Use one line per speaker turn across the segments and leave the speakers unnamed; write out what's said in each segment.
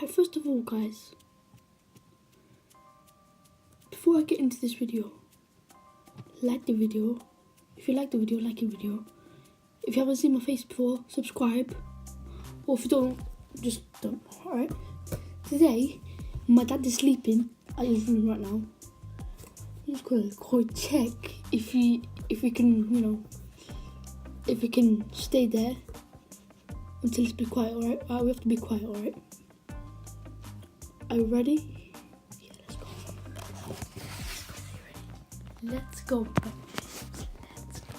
Alright, first of all guys, before I get into this video, like the video. If you like the video, like the video. If you haven't seen my face before, subscribe. Or if you don't, just don't. Alright. Today, my dad is sleeping at his room right now. I'm just gonna go check if we can, if we can stay there until it's be quiet, alright? We have to be quiet, alright? Are you ready? Yeah, let's go. Let's go. Let's go.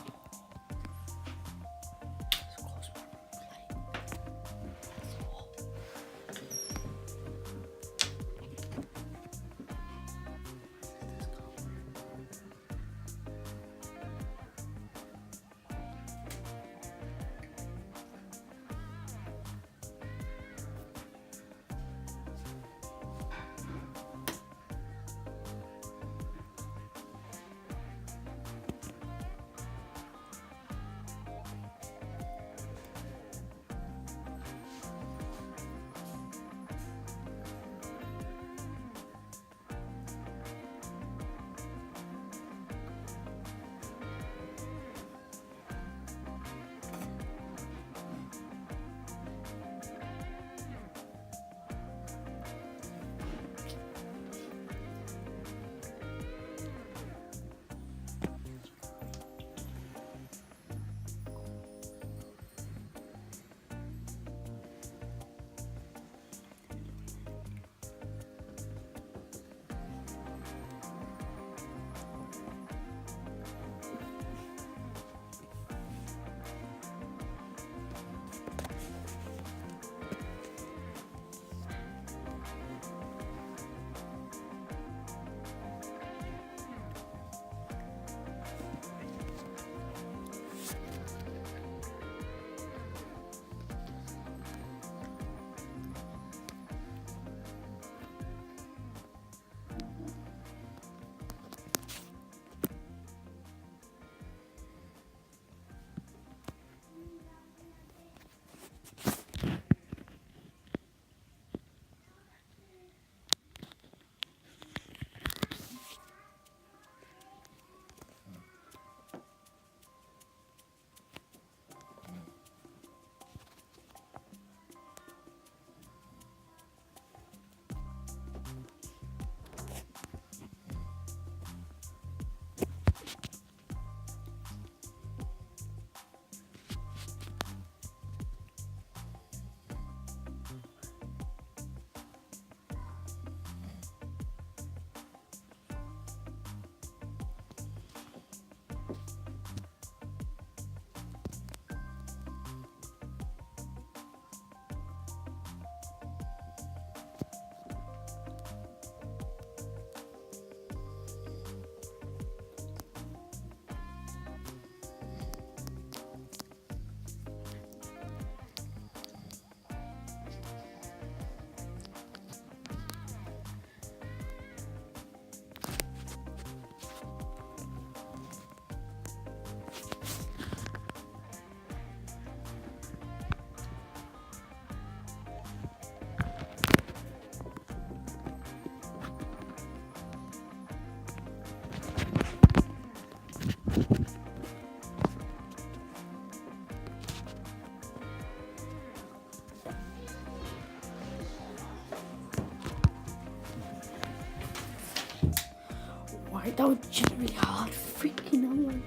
That was just really hard. Freaking hell, man.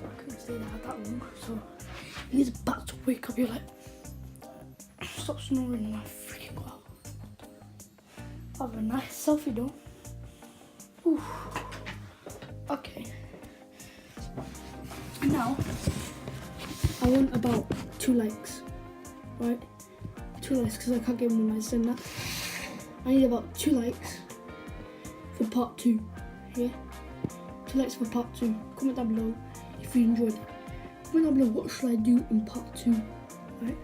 I couldn't stay there that long. So he's about to wake up. You're like, stop snoring, man. Freaking go out. Have a nice selfie though. Ooh. Okay. Now I want about 2 likes, right? 2 likes because I can't get more likes than that. I need about 2 likes for part 2. Yeah, 2 likes for part 2. Comment down below if you enjoyed it. Comment down below what should I do in part 2, right?